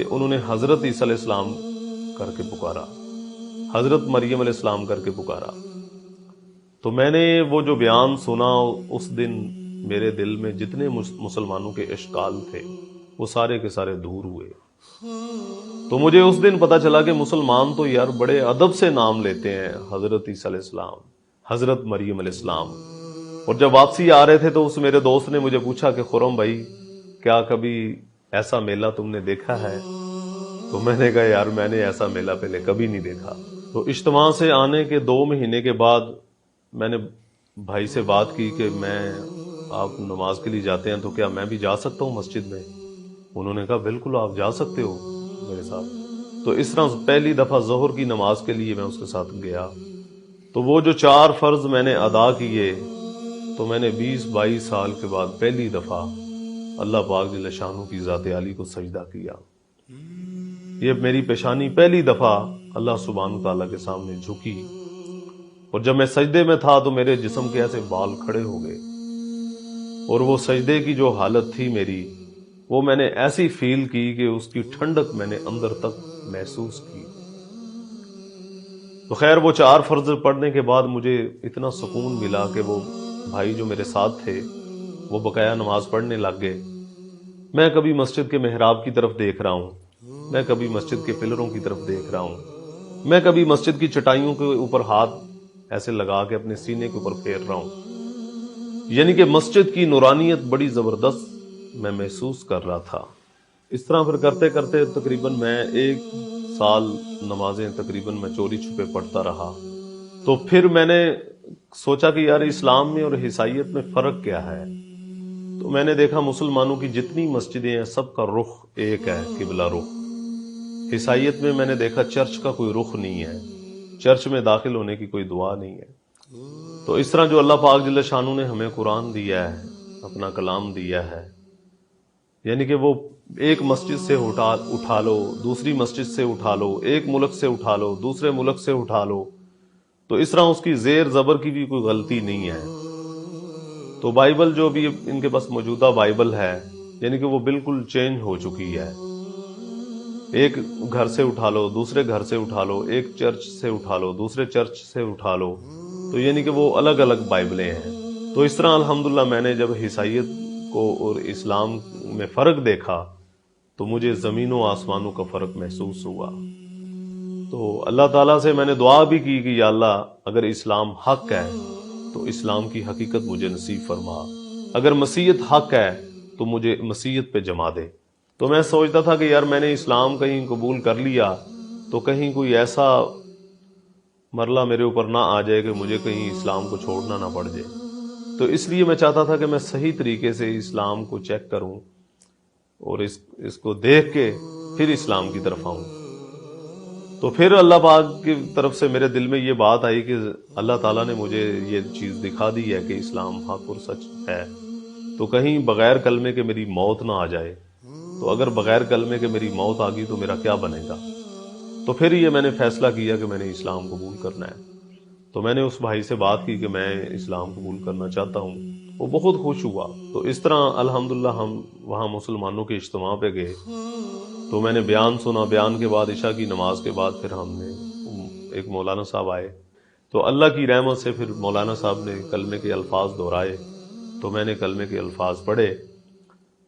کہ انہوں نے حضرت عیسیٰ علیہ السلام کر کے پکارا، حضرت مریم علیہ السلام کر کے پکارا۔ تو میں نے وہ جو بیان سنا، اس دن میرے دل میں جتنے مسلمانوں کے اشکال تھے وہ سارے کے سارے دور ہوئے۔ تو مجھے اس دن پتا چلا کہ مسلمان تو یار بڑے ادب سے نام لیتے ہیں، حضرت عیسیٰ علیہ السلام، حضرت مریم علیہ السلام۔ اور جب واپسی آ رہے تھے تو اس میرے دوست نے مجھے پوچھا کہ خرم بھائی، کیا کبھی ایسا میلہ تم نے دیکھا ہے؟ تو میں نے کہا یار میں نے ایسا میلہ پہلے کبھی نہیں دیکھا۔ تو اجتماع سے آنے کے 2 مہینے کے بعد میں نے بھائی سے بات کی کہ آپ نماز کے لیے جاتے ہیں تو کیا میں بھی جا سکتا ہوں مسجد میں؟ انہوں نے کہا بالکل آپ جا سکتے ہو میرے ساتھ۔ تو اس طرح پہلی دفعہ ظہر کی نماز کے لیے میں اس کے ساتھ گیا۔ تو وہ جو 4 فرض میں نے ادا کیے، تو میں نے 20-22 سال کے بعد پہلی دفعہ اللہ پاک جل شانہ کی ذات عالی کو سجدہ کیا۔ یہ میری پیشانی پہلی دفعہ اللہ سبحانہ تعالیٰ کے سامنے جھکی، اور جب میں سجدے میں تھا تو میرے جسم کے ایسے بال کھڑے ہو گئے، اور وہ سجدے کی جو حالت تھی میری، وہ میں نے ایسی فیل کی کہ اس کی ٹھنڈک میں نے اندر تک محسوس کی۔ تو خیر وہ 4 فرض پڑھنے کے بعد مجھے اتنا سکون ملا کہ وہ بھائی جو میرے ساتھ تھے وہ بقایا نماز پڑھنے لگ گئے۔ میں کبھی مسجد کے محراب کی طرف دیکھ رہا ہوں، میں کبھی مسجد کے پلروں کی طرف دیکھ رہا ہوں، میں کبھی مسجد کی چٹائیوں کے اوپر ہاتھ ایسے لگا کے اپنے سینے کے اوپر پھیر رہا ہوں۔ یعنی کہ مسجد کی نورانیت بڑی زبردست میں محسوس کر رہا تھا۔ اس طرح پھر کرتے کرتے تقریباً میں 1 سال نمازیں تقریباً میں چوری چھپے پڑھتا رہا۔ تو پھر میں نے سوچا کہ یار اسلام میں اور عیسائیت میں فرق کیا ہے؟ تو میں نے دیکھا مسلمانوں کی جتنی مسجدیں ہیں سب کا رخ ایک ہے، قبلہ رخ۔ عیسائیت میں نے دیکھا چرچ کا کوئی رخ نہیں ہے، چرچ میں داخل ہونے کی کوئی دعا نہیں ہے۔ تو اس طرح جو اللہ پاک جل شانہ نے ہمیں قرآن دیا ہے، اپنا کلام دیا ہے، یعنی کہ وہ ایک مسجد سے اٹھا لو، دوسری مسجد سے اٹھا لو، ایک ملک سے اٹھا لو، دوسرے ملک سے اٹھا لو، تو اس طرح اس کی زیر زبر کی بھی کوئی غلطی نہیں ہے۔ تو بائبل جو بھی ان کے پاس موجودہ بائبل ہے، یعنی کہ وہ بالکل چینج ہو چکی ہے۔ ایک گھر سے اٹھا لو، دوسرے گھر سے اٹھا لو، ایک چرچ سے اٹھا لو، دوسرے چرچ سے اٹھا لو، تو یعنی کہ وہ الگ الگ بائبلیں ہیں۔ تو اس طرح الحمدللہ میں نے جب عیسائیت کو اور اسلام میں فرق دیکھا تو مجھے زمین و آسمانوں کا فرق محسوس ہوا۔ تو اللہ تعالیٰ سے میں نے دعا بھی کی کہ یا اللہ اگر اسلام حق ہے تو اسلام کی حقیقت مجھے نصیب فرما، اگر مسیحیت حق ہے تو مجھے مسیحیت پہ جما دے۔ تو میں سوچتا تھا کہ یار میں نے اسلام کہیں قبول کر لیا تو کہیں کوئی ایسا مرلہ میرے اوپر نہ آ جائے کہ مجھے کہیں اسلام کو چھوڑنا نہ پڑ جائے۔ تو اس لیے میں چاہتا تھا کہ میں صحیح طریقے سے اسلام کو چیک کروں اور اس کو دیکھ کے پھر اسلام کی طرف آؤں۔ تو پھر اللہ پاک کی طرف سے میرے دل میں یہ بات آئی کہ اللہ تعالیٰ نے مجھے یہ چیز دکھا دی ہے کہ اسلام حق اور سچ ہے، تو کہیں بغیر کلمے کے میری موت نہ آ جائے۔ تو اگر بغیر کلمے کے میری موت آ گئی تو میرا کیا بنے گا؟ تو پھر یہ میں نے فیصلہ کیا کہ میں نے اسلام قبول کرنا ہے۔ تو میں نے اس بھائی سے بات کی کہ میں اسلام قبول کرنا چاہتا ہوں، وہ بہت خوش ہوا۔ تو اس طرح الحمدللہ ہم وہاں مسلمانوں کے اجتماع پہ گئے، تو میں نے بیان سنا، بیان کے بعد عشاء کی نماز کے بعد پھر ہم نے ایک مولانا صاحب آئے، تو اللہ کی رحمت سے پھر مولانا صاحب نے کلمے کے الفاظ دہرائے، تو میں نے کلمے کے الفاظ پڑھے۔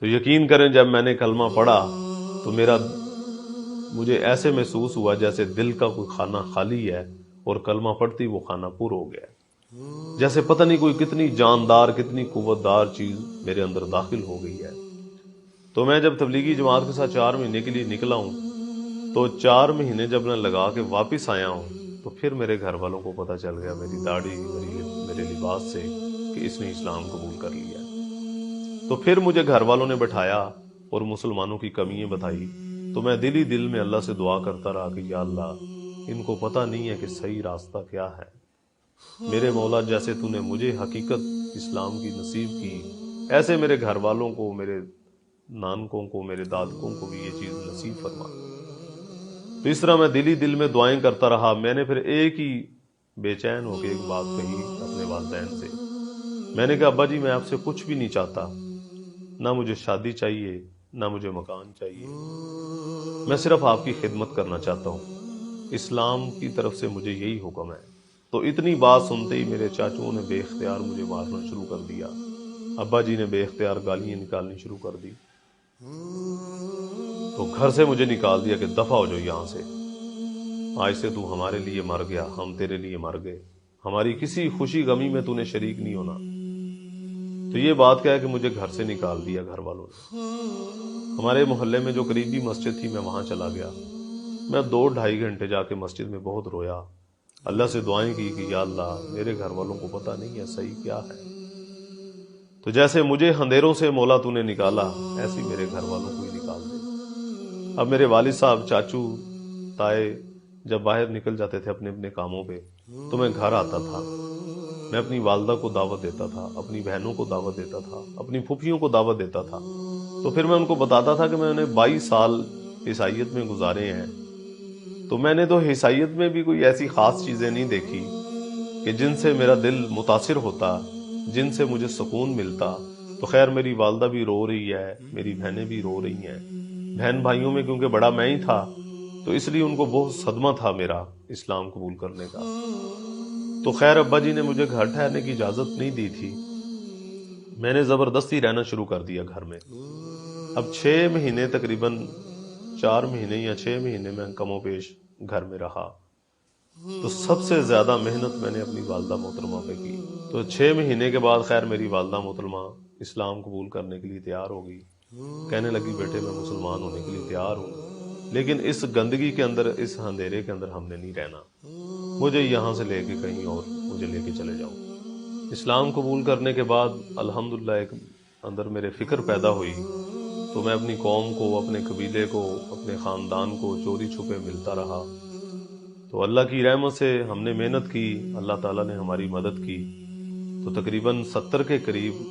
تو یقین کریں جب میں نے کلمہ پڑھا تو مجھے ایسے محسوس ہوا جیسے دل کا کوئی خانہ خالی ہے اور کلمہ پڑھتی وہ خانہ پر ہو گیا، جیسے پتہ نہیں کوئی کتنی جاندار کتنی قوت دار چیز میرے اندر داخل ہو گئی ہے۔ تو میں جب تبلیغی جماعت کے ساتھ 4 مہینے کے لیے نکلا ہوں، تو 4 مہینے جب میں لگا کے واپس آیا ہوں تو پھر میرے گھر والوں کو پتہ چل گیا میری داڑھی میرے لباس سے کہ اس نے اسلام قبول کر لیا۔ تو پھر مجھے گھر والوں نے بٹھایا اور مسلمانوں کی کمیاں بتائی، تو میں دل ہی دل میں اللہ سے دعا کرتا رہا کہ یا اللہ ان کو پتہ نہیں ہے کہ صحیح راستہ کیا ہے، میرے مولا جیسے تو نے مجھے حقیقت اسلام کی نصیب کی، ایسے میرے گھر والوں کو، میرے نانکوں کو، میرے دادکوں کو بھی یہ چیز نصیب فرما۔ تو اس طرح میں دل ہی دل میں دعائیں کرتا رہا۔ میں نے پھر ایک ہی بے چین ہو کے ایک بات کہی اپنے والدین سے، میں نے کہا ابا جی میں آپ سے کچھ بھی نہیں چاہتا، نہ مجھے شادی چاہیے، نہ مجھے مکان چاہیے، میں صرف آپ کی خدمت کرنا چاہتا ہوں، اسلام کی طرف سے مجھے یہی حکم ہے۔ تو اتنی بات سنتے ہی میرے چاچوں نے بے اختیار مجھے مارنا شروع کر دیا، ابا جی نے بے اختیار گالیاں نکالنی شروع کر دی، تو گھر سے مجھے نکال دیا کہ دفع ہو جاؤ یہاں سے، آج سے تو ہمارے لیے مر گیا، ہم تیرے لیے مر گئے، ہماری کسی خوشی غمی میں تو نے شریک نہیں ہونا۔ تو یہ بات کہہ کہ مجھے گھر سے نکال دیا گھر والوں نے۔ ہمارے محلے میں جو قریبی مسجد تھی میں وہاں چلا گیا، میں 2-2.5 گھنٹے جا کے مسجد میں بہت رویا، اللہ سے دعائیں کی کہ یا اللہ میرے گھر والوں کو پتہ نہیں ہے صحیح کیا ہے، تو جیسے مجھے اندھیروں سے مولا تو نے نکالا ایسے میرے گھر والوں کو ہی نکال دے۔ اب میرے والد صاحب، چاچو، تائے جب باہر نکل جاتے تھے اپنے اپنے کاموں پہ تو میں گھر آتا تھا، میں اپنی والدہ کو دعوت دیتا تھا، اپنی بہنوں کو دعوت دیتا تھا، اپنی پھوپھیوں کو دعوت دیتا تھا، تو پھر میں ان کو بتاتا تھا کہ میں نے 22 سال عیسائیت میں گزارے ہیں، تو میں نے تو عیسائیت میں بھی کوئی ایسی خاص چیزیں نہیں دیکھی کہ جن سے میرا دل متاثر ہوتا، جن سے مجھے سکون ملتا۔ تو خیر میری والدہ بھی رو رہی ہے، میری بہنیں بھی رو رہی ہیں، بہن بھائیوں میں کیونکہ بڑا میں ہی تھا تو اس لیے ان کو بہت صدمہ تھا میرا اسلام قبول کرنے کا۔ تو خیر ابا جی نے مجھے گھر ٹھہرنے کی اجازت نہیں دی تھی، میں نے زبردستی رہنا شروع کر دیا گھر میں۔ اب 6 مہینے تقریباً 4 مہینے یا 6 مہینے میں کم و بیش گھر میں رہا، تو سب سے زیادہ محنت میں نے اپنی والدہ محترمہ پہ کی۔ تو 6 مہینے کے بعد خیر میری والدہ محترمہ اسلام قبول کرنے کے لیے تیار ہو گئی، کہنے لگی بیٹے میں مسلمان ہونے کے لیے تیار ہوں، لیکن اس گندگی کے اندر، اس اندھیرے کے اندر ہم نے نہیں رہنا، مجھے یہاں سے لے کے کہیں اور مجھے لے کے چلے جاؤ۔ اسلام قبول کرنے کے بعد الحمدللہ ایک اندر میرے فکر پیدا ہوئی، تو میں اپنی قوم کو، اپنے قبیلے کو، اپنے خاندان کو چوری چھپے ملتا رہا۔ تو اللہ کی رحمت سے ہم نے محنت کی، اللہ تعالیٰ نے ہماری مدد کی، تو تقریباً 70 کے قریب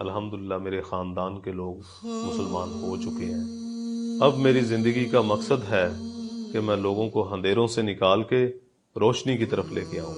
الحمدللہ میرے خاندان کے لوگ مسلمان ہو چکے ہیں۔ اب میری زندگی کا مقصد ہے کہ میں لوگوں کو اندھیروں سے نکال کے روشنی کی طرف لے کے آؤں۔